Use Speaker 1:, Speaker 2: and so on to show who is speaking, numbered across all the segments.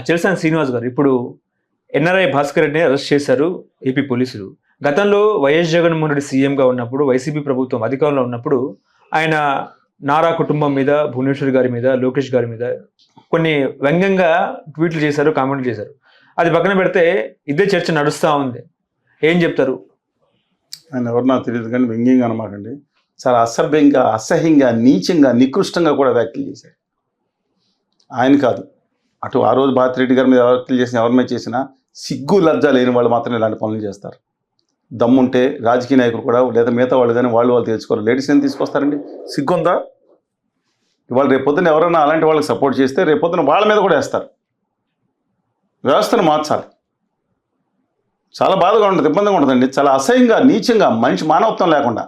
Speaker 1: చిరసాని శ్రీనివాస్ గారు ఇప్పుడు ఎన్ఆర్ఐ భాస్కర్ రెడ్డిని అరెస్ట్ చేశారు ఏపీ పోలీసులు. గతంలో వైఎస్ జగన్మోహన్ రెడ్డి సీఎంగా ఉన్నప్పుడు, వైసీపీ ప్రభుత్వం అధికారంలో ఉన్నప్పుడు ఆయన నారా కుటుంబం మీద, భువనేశ్వర్ గారి మీద, లోకేష్ గారి మీద కొన్ని వ్యంగ్యంగా ట్వీట్లు చేశారు, కామెంట్లు చేశారు. అది పక్కన పెడితే ఇదే చర్చ నడుస్తూ ఉంది. ఏం చెప్తారు?
Speaker 2: ఆయన ఎవరు నాకు తెలియదు కానీ వ్యంగ్యంగా అనమాకండి, చాలా అసభ్యంగా, అసహ్యంగా, నీచంగా, నికృష్టంగా కూడా వ్యాఖ్యలు చేశారు. ఆయన కాదు, అటు ఆ రోజు భారతిరెడ్డి గారి మీద వ్యాఖ్యలు చేసిన ఎవరి మీద చేసినా సిగ్గు లజ్జ లేని వాళ్ళు మాత్రం ఇలాంటి పనులు చేస్తారు. దమ్ముంటే రాజకీయ నాయకులు కూడా లేదా మిగతా వాళ్ళు కానీ వాళ్ళు తెలుసుకోవాలి. లేడీస్ ఏం తీసుకొస్తారండి? సిగ్గుందా? ఇవాళ రేపొద్దున ఎవరైనా అలాంటి వాళ్ళకి సపోర్ట్ చేస్తే రేపొద్దున వాళ్ళ మీద కూడా వేస్తారు. వ్యవస్థను మార్చాలి. చాలా బాధగా ఉంటుంది, ఇబ్బందిగా ఉంటుందండి. చాలా అసహ్యంగా, నీచంగా, మనిషి మానవత్వం లేకుండా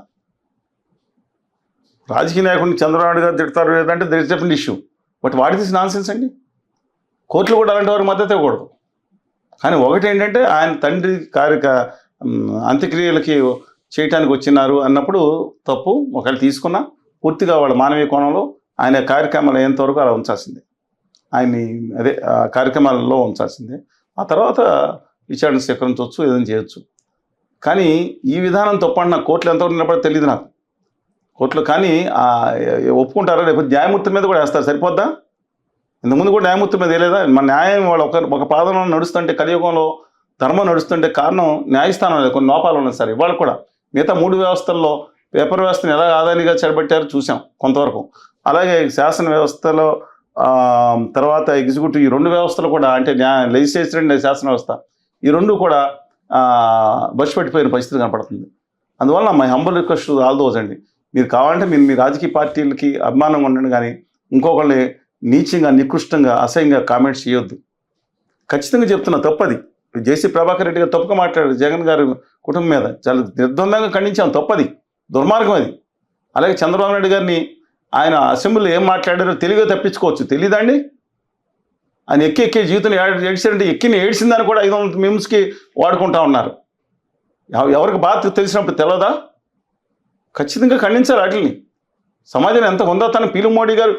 Speaker 2: రాజకీయ నాయకుడిని చంద్రబాబు నాయుడు గారు తిడతారు లేదంటే that is different issue. But what is nonsense అండి? కోర్టులు కూడా అలాంటి వారికి మద్దతు ఇవ్వకూడదు. కానీ ఒకటి ఏంటంటే ఆయన తండ్రి అంత్యక్రియలకి చేయటానికి వచ్చినారు అన్నప్పుడు తప్పు. ఒకవేళ తీసుకున్నా పూర్తిగా వాళ్ళ మానవీయ కోణంలో ఆయన కార్యక్రమాలు అయ్యేంతవరకు అలా ఉంచాల్సిందే. ఆయన్ని అదే కార్యక్రమాలలో ఉంచాల్సిందే. ఆ తర్వాత విచారణ స్వీకరించవచ్చు, ఏదైనా చేయొచ్చు. కానీ ఈ విధానం తప్పంటున్నా కోర్టులు ఎంతవరకు నిలబడి తెలియదు నాకు. కోర్టులో కానీ ఒప్పుకుంటారా? లేకపోతే న్యాయమూర్తి మీద కూడా వేస్తారు, సరిపోద్దా? ఇంతకుముందు కూడా న్యాయమూర్తి మీద వేయలేదా? మన న్యాయం వాళ్ళు ఒక పాదంలో నడుస్తుంటే, కలియుగంలో ధర్మం నడుస్తుంటే కారణం న్యాయస్థానం లేదు, కొన్ని లోపాలు ఉన్నాయి సార్. ఇవాళ కూడా మిగతా 3 వ్యవస్థల్లో పేపర్ వ్యవస్థను ఎలా ఆదానిగా చెడబెట్టారో చూసాం కొంతవరకు. అలాగే శాసన వ్యవస్థలో తర్వాత ఎగ్జిక్యూటివ్, ఈ 2 వ్యవస్థలు కూడా, అంటే లెజిస్లేచర్ అండ్ శాసన వ్యవస్థ, ఈ 2 కూడా బస్సు పెట్టిపోయిన పరిస్థితి కనపడుతుంది. అందువల్ల my humble request all those అండి, మీరు కావాలంటే మీరు మీ రాజకీయ పార్టీలకి అభిమానంగా ఉండండి, కానీ ఇంకొకళ్ళని నీచంగా, నికృష్టంగా, అసహ్యంగా కామెంట్స్ చేయొద్దు. ఖచ్చితంగా చెప్తున్నా, తప్పది. జేసీ ప్రభాకర్ రెడ్డి గారు తప్పుగా మాట్లాడారు జగన్ గారి కుటుంబం మీద, చాలా నిర్ద్వందంగా ఖండించాం. తప్పది, దుర్మార్గం అది. అలాగే చంద్రబాబు నాయుడు గారిని ఆయన అసెంబ్లీలో ఏం మాట్లాడారో తెలివిగా తప్పించుకోవచ్చు, తెలియదండి? ఆయన ఎక్కి జీవితం ఏడ్చారంటే ఏడ్చిందని కూడా 500 మీమ్స్కి వాడుకుంటా ఉన్నారు. ఎవరికి బాధ తెలిసినప్పుడు తెలియదా? ఖచ్చితంగా ఖండించాలి వాటిని. సమాజం ఎంత ఉందో. తన పీలుమోడి గారు,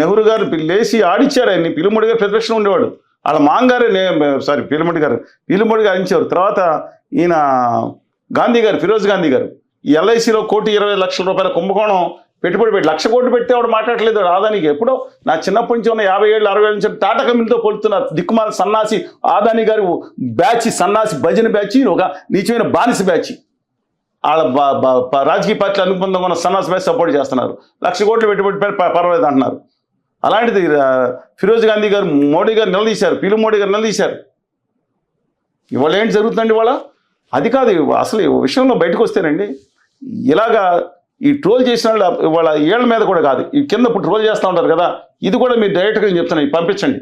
Speaker 2: నెహ్రూ గారు లేచి ఆడిచ్చారు ఆయన్ని. పీలుమోడి గారు ప్రతిపక్షంలో ఉండేవాడు. వాళ్ళ మాంగారే పీలుమోడి గారు ఆడించేవారు. తర్వాత ఈయన గాంధీ గారు, ఫిరోజ్ గాంధీ గారు, ఈ ఎల్ఐసిలో 1,20,00,000 రూపాయల కుంభకోణం పెట్టుబడి పెట్టి 1,00,000 కోట్లు పెట్టేవాడు మాట్లాడలేదు ఆదానికి. ఎప్పుడో నా చిన్నప్పటి నుంచి ఉన్న 50 ఏళ్ళు 60 ఏళ్ళ నుంచి టాటా కంపెనీతో పోలుతున్నారు. దిక్కుమాల సన్నాసి ఆదాని గారు బ్యాచ్, సన్నాసి భజన బ్యాచ్, ఒక నీచమైన బానిస బ్యాచ్. వాళ్ళ రాజకీయ పార్టీలు అనుబంధంగా ఉన్న సన్నాసి బ్యాచ్ సపోర్ట్ చేస్తున్నారు. 1,00,000 కోట్లు పెట్టుబడి పర్వాలేదు అంటున్నారు. అలాంటిది ఫిరోజ్ గాంధీ గారు మోడీ గారు నిలదీశారు, పీలు మోడీ గారు నిలదీశారు. ఇవాళ ఏంటి జరుగుతుందండి? ఇవాళ అది కాదు, అసలు ఈ విషయంలో బయటకు వస్తేనండి ఇలాగా ఈ ట్రోల్ చేసిన వాళ్ళు వాళ్ళ ఏళ్ళ మీద కూడా కాదు, ఈ కింద ఇప్పుడు ట్రోల్ చేస్తూ ఉంటారు కదా, ఇది కూడా మీరు డైరెక్ట్గా నేను చెప్తున్నాను, పంపించండి,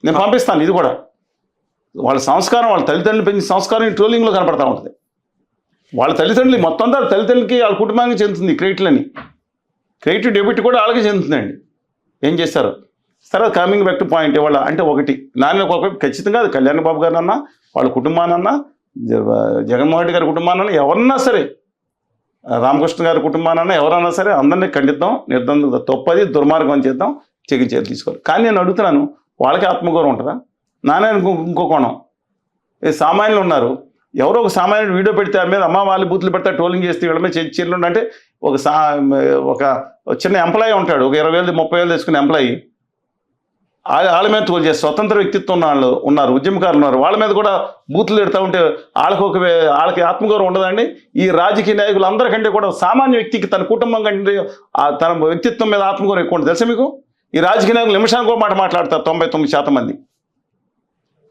Speaker 2: నేను పంపిస్తాను. ఇది కూడా వాళ్ళ సంస్కారం, వాళ్ళ తల్లిదండ్రులు పెంచిన సంస్కారం ఈ ట్రోలింగ్లో కనపడతా ఉంటుంది. వాళ్ళ తల్లిదండ్రులు మొత్తం అంతా తల్లిదండ్రులకి వాళ్ళ కుటుంబానికి చెందుతుంది క్రెడిట్లని. క్రెడిట్ డెబిట్ కూడా వాళ్ళకి చెందుతుందండి. ఏం చేస్తారు? తర్వాత కమింగ్ బ్యాక్ టు పాయింట్. ఇవాళ అంటే ఒకటి నాన్న ఒక ఖచ్చితంగా అది కళ్యాణ్ బాబు గారినన్నా, వాళ్ళ కుటుంబానన్నా, జగన్మోహన్ రెడ్డి గారి కుటుంబానన్నా, ఎవరన్నా సరే, రామకృష్ణ గారి కుటుంబానన్నా ఎవరన్నా సరే, అందరినీ ఖండిద్దాం, నిర్బంధం తప్పది, దుర్మార్గం చేద్దాం, చర్యలు తీసుకోవాలి. కానీ నేను అడుగుతున్నాను, వాళ్ళకి ఆత్మగౌరవం ఉంటుందా? నాన్న ఇంకో కోణం, సామాన్యులు ఉన్నారు, ఎవరో ఒక సామాన్యుడు వీడియో పెడితే ఆ మీద అమ్మ వాళ్ళు బూతులు పెడతా ట్రోలింగ్ చేస్తే వీళ్ళ మీద చర్యలు అంటే ఒక చిన్న ఎంప్లాయీ ఉంటాడు, ఒక 20,000 30,000 తెచ్చుకునే ఎంప్లాయీ, వాళ్ళ మీద ట్రోల్ చేస్తే స్వతంత్ర వ్యక్తిత్వం ఉన్న వాళ్ళు ఉన్నారు, ఉద్యమకారులు ఉన్నారు, వాళ్ళ మీద కూడా బూతులు పెడతా ఉంటే వాళ్ళకి ఆత్మగౌరవం ఉండదండి? ఈ రాజకీయ నాయకులు అందరికంటే కూడా సామాన్య వ్యక్తికి తన కుటుంబం కంటే తన వ్యక్తిత్వం మీద ఆత్మగౌరవం ఎక్కువ ఉంటుంది. తెలుసా మీకు? ఈ రాజకీయ నాయకులు నిమిషానికి కూడా మాట్లాడతారు 99% మంది.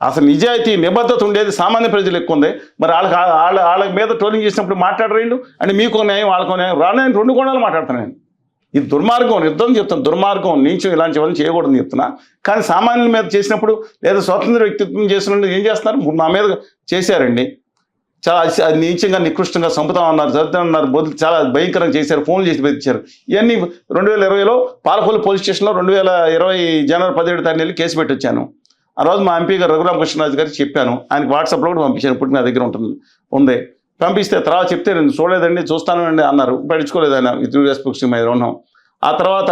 Speaker 2: అసలు నిజాయితీ, నిబద్ధత ఉండేది సామాన్య ప్రజలు ఎక్కువ ఉంది. మరి వాళ్ళ మీద ట్రోలింగ్ చేసినప్పుడు మాట్లాడరేళ్ళు అంటే మీకు న్యాయం, వాళ్ళకు న్యాయం రాని 2 కోణాలు మాట్లాడుతున్నాను. ఇది దుర్మార్గం, యుద్ధం చెప్తాను, దుర్మార్గం, నీచం, ఇలాంటి వాళ్ళని చేయకూడదని చెప్తున్నా. కానీ సామాన్యుల మీద చేసినప్పుడు లేదా స్వతంత్ర వ్యక్తిత్వం చేసినప్పుడు ఏం చేస్తున్నారు? నా మీద చేశారండి, చాలా నీచంగా, నికృష్టంగా చంపుతామన్నారు, చదువుతామన్నారు, బదులు చాలా భయంకరంగా చేశారు, ఫోన్లు చేసి బెదిరించారు. ఇవన్నీ 2020లో పాలకొల్లు పోలీస్ స్టేషన్లో 2020 జనవరి 17వ తారీఖు వెళ్ళి కేసు పెట్టొచ్చాను. ఆ రోజు మా ఎంపీ గారు రఘురామకృష్ణరాజు గారికి చెప్పాను, ఆయనకి వాట్సాప్లో కూడా పంపించాను, ఇప్పుడు నా దగ్గర ఉంది. పంపిస్తే తర్వాత చెప్తే నేను చూడలేదండి, చూస్తానండి అన్నారు, పట్టించుకోలేదు ఆయన. విత్ రెస్పెక్ట్ మై ఉన్నాం. ఆ తర్వాత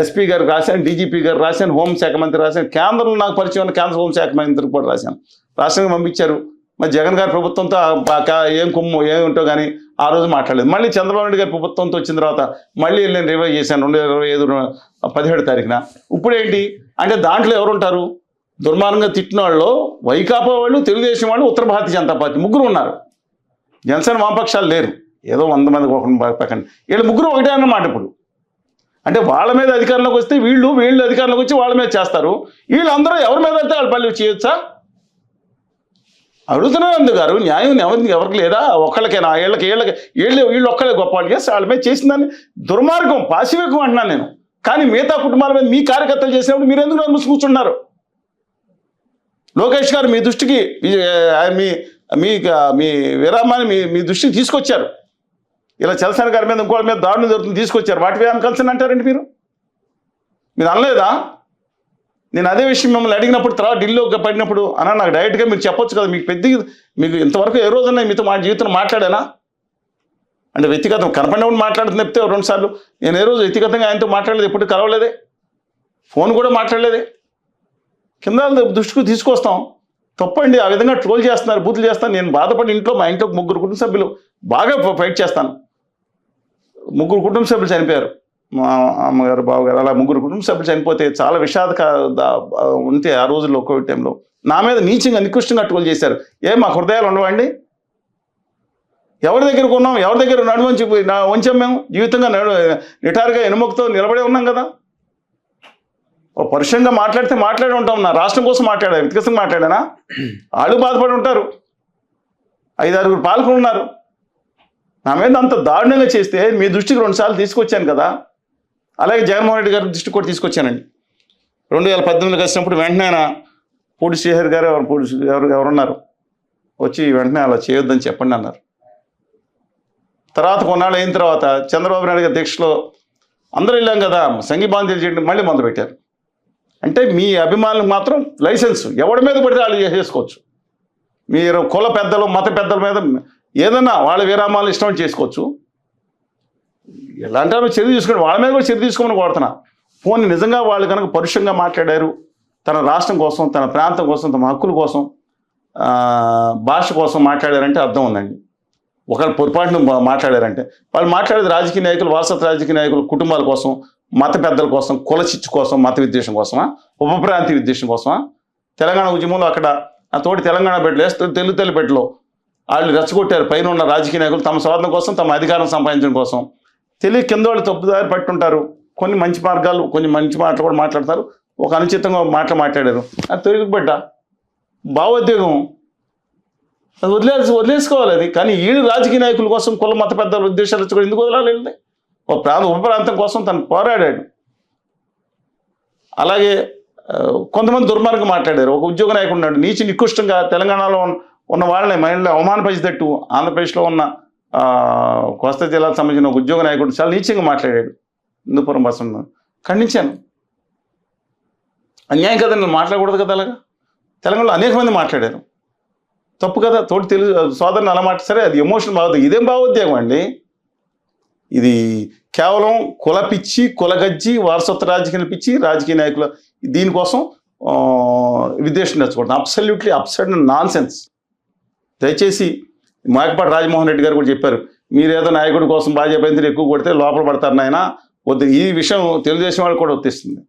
Speaker 2: ఎస్పీ గారు రాశాను, డీజీపీ గారు రాశాను, హోంశాఖ మంత్రి రాశాను, కేంద్రంలో నాకు పరిచయం ఉన్న కేంద్ర హోంశాఖ మంత్రికి కూడా రాశాను. రాష్ట్రానికి పంపించారు. మరి జగన్ గారి ప్రభుత్వంతో ఏం కుమ్ము ఏమిటో కానీ ఆ రోజు మాట్లాడలేదు. మళ్ళీ చంద్రబాబు నాయుడు గారి ప్రభుత్వంతో వచ్చిన తర్వాత మళ్ళీ నేను రివైవ్ చేశాను 2025 17 తారీఖున. ఇప్పుడేంటి అంటే దాంట్లో ఎవరుంటారు? దుర్మార్గంగా తిట్టిన వాళ్ళు వైకాపా వాళ్ళు, తెలుగుదేశం వాళ్ళు, ఉత్తర భారతీయ జనతా పార్టీ ముగ్గురు ఉన్నారు. జనసేన వామపక్షాలు లేరు. ఏదో 100 మందికి ఒక పక్కన వీళ్ళు ముగ్గురు ఒకటే అన్నమాట. ఇప్పుడు అంటే వాళ్ళ మీద అధికారంలోకి వస్తే వీళ్ళు అధికారంలోకి వచ్చి వాళ్ళ మీద చేస్తారు. వీళ్ళందరూ ఎవరి మీద అయితే వాళ్ళ పల్లె చేయొచ్చా? అడుగుతున్నారు అందుకు గారు. న్యాయం ఎవరికి లేదా? ఒక్కళ్ళకేనా? వీళ్ళు ఒక్కళ్ళే గొప్ప వాళ్ళు చేస్తే వాళ్ళ మీద చేసిన దాన్ని దుర్మార్గం, పాశవికం అంటున్నాను నేను. కానీ మిగతా కుటుంబాల మీద మీ కార్యకర్తలు చేసినప్పుడు మీరు ఎందుకు నన్ను కూర్చున్నారు? లోకేష్ గారు మీ దృష్టికి మీ విరామాన్ని మీ దృష్టికి తీసుకొచ్చారు. ఇలా చలసాని గారి మీద ఇంకోళ్ళ మీద దారుణం జరుగుతుంది తీసుకొచ్చారు. వాటి మీద కలిసి అంటారండి మీరు అనలేదా? నేను అదే విషయం మిమ్మల్ని అడిగినప్పుడు తర్వాత ఢిల్లీలో పడినప్పుడు అన్నా నాకు డైరెక్ట్గా మీరు చెప్పొచ్చు కదా. మీకు ఇంతవరకు ఏ రోజున్నా మీతో మా జీవితంలో మాట్లాడానా? అంటే వ్యక్తిగతం కనపడినప్పుడు మాట్లాడుతున్న చెప్తే 2 సార్లు. నేను ఏ రోజు వ్యక్తిగతంగా ఆయనతో మాట్లాడలేదు, ఎప్పుడు కలవలేదే, ఫోన్ కూడా మాట్లాడలేదే. కింద దృష్టికి తీసుకొస్తాం. తప్పండి. ఆ విధంగా ట్రోల్ చేస్తున్నారు, బూతులు చేస్తాను. నేను బాధపడి మా ఇంట్లో 3 కుటుంబ సభ్యులు బాగా ఫైట్ చేస్తాను. 3 కుటుంబ సభ్యులు చనిపోయారు. మా అమ్మగారు, బావగారు, అలా 3 కుటుంబ సభ్యులు చనిపోతే చాలా ఉంటే ఆ రోజుల్లో కోవిడ్ టైంలో నా మీద నీచంగా నికృష్టంగా ట్రోల్ చేశారు. మా హృదయాలు ఉండవండి? ఎవరి దగ్గర కొన్నాం? ఎవరి దగ్గర వంచాం? మేము జీవితంగా నిటారుగా ఎనుముకతో నిలబడే ఉన్నాం కదా. పరుషంగా మాట్లాడి ఉంటాం. నా రాష్ట్రం కోసం మాట్లాడా, వ్యక్తిగతంగా మాట్లాడానా? వాళ్ళు బాధపడి ఉంటారు. 5-6 పాలకులు ఉన్నారు. నా మీద అంత దారుణంగా చేస్తే మీ దృష్టికి 2 సార్లు తీసుకొచ్చాను కదా. అలాగే జగన్మోహన్ రెడ్డి గారి దృష్టికి కూడా తీసుకొచ్చానండి. 2018 కలిసినప్పుడు వెంటనే ఆయన పూడి శ్రీహరి గారు ఎవరున్నారు వచ్చి వెంటనే అలా చేయొద్దని చెప్పండి అన్నారు. తర్వాత కొన్నాళ్ళు అయిన తర్వాత చంద్రబాబు నాయుడు గారి దీక్షలో అందరూ వెళ్ళాం కదా, సంఘీభావం చేయడం మళ్ళీ మొదలుపెట్టారు. అంటే మీ అభిమానులకు మాత్రం లైసెన్స్ ఎవరి మీద పడితే వాళ్ళు చేసుకోవచ్చు. మీరు కుల పెద్దలు, మత పెద్దల మీద ఏదన్నా వాళ్ళ విరామాలు ఇష్టం చేసుకోవచ్చు. ఎలాంటి చర్య తీసుకోండి, వాళ్ళ మీద కూడా చర్య తీసుకోమని కోరుతున్నా. ఫోన్ నిజంగా వాళ్ళు కనుక పరుషంగా మాట్లాడారు, తన రాష్ట్రం కోసం, తన ప్రాంతం కోసం, తమ హక్కుల కోసం, భాష కోసం మాట్లాడారంటే అర్థం ఉందండి. ఒకరు పొరపాటును మాట్లాడారంటే వాళ్ళు మాట్లాడేది రాజకీయ నాయకులు, వారసత్వ రాజకీయ నాయకులు, కుటుంబాల కోసం, మత పెద్దల కోసం, కుల చిచ్చు కోసం, మత విద్వేషం కోసమా, ఉపప్రాంతీయ విద్వేషం కోసమా? తెలంగాణ ఉద్యమంలో అక్కడ ఆ తోటి తెలంగాణ బిడ్డలు, తెలుగు తల్లి బిడ్డలు వాళ్ళు రెచ్చగొట్టారు. పైన ఉన్న రాజకీయ నాయకులు తమ స్వార్థం కోసం, తమ అధికారం సంపాదించడం కోసం కింద వాళ్ళు తప్పుదారి పట్టుంటారు. కొన్ని మంచి మార్గాలు, కొన్ని మంచి మాటలు కూడా మాట్లాడతారు. ఒక అనుచితంగా మాట్లాడారు. అది తెలుగు బిడ్డ భావోద్వేగం, అది వదిలేసుకోవాలి అది. కానీ వీళ్ళు రాజకీయ నాయకుల కోసం, కుల మత పెద్దల ఉద్దేశాలు రెచ్చగొట్టి ఎందుకు వదలాలి? ఉప ప్రాంతం కోసం తను పోరాడాడు. అలాగే కొంతమంది దుర్మార్గంగా మాట్లాడారు. ఒక ఉద్యోగ నాయకుడు ఉన్నాడు, నికృష్టంగా తెలంగాణలో ఉన్న వాళ్ళని మహిళలు అవమానపరిచేటట్టు ఆంధ్రప్రదేశ్లో ఉన్న కోస్తా జిల్లాకు సంబంధించిన ఒక ఉద్యోగ నాయకుడు చాలా నీచంగా మాట్లాడాడు. హిందూపురం బస్సు ఖండించాను. అన్యాయం కదా, నేను మాట్లాడకూడదు కదా. అలాగా తెలంగాణలో అనేక మంది మాట్లాడారు. తప్పు కదా. తోటి తెలుగు సోదరుని అలా సరే, అది ఎమోషన్ బాగుంది. ఇదేం భావోద్వేగం అండి? ఇది కేవలం కుల పిచ్చి, కులగజ్జి, వారసత్వ రాజకీయాలు పిచ్చి, రాజకీయ నాయకుల దీనికోసం విద్వేషం తెచ్చుకోవడం absolutely absurd and non sense. దయచేసి మేకపాటి రాజమోహన్ రెడ్డి గారు కూడా చెప్పారు, మీరేదో నాయకుడి కోసం భాజపా ఎక్కువ కొడితే లోపల పడతారు నాయన, వద్దు. ఈ విషయం తెలుగుదేశం వాళ్ళు కూడా వర్తిస్తుంది.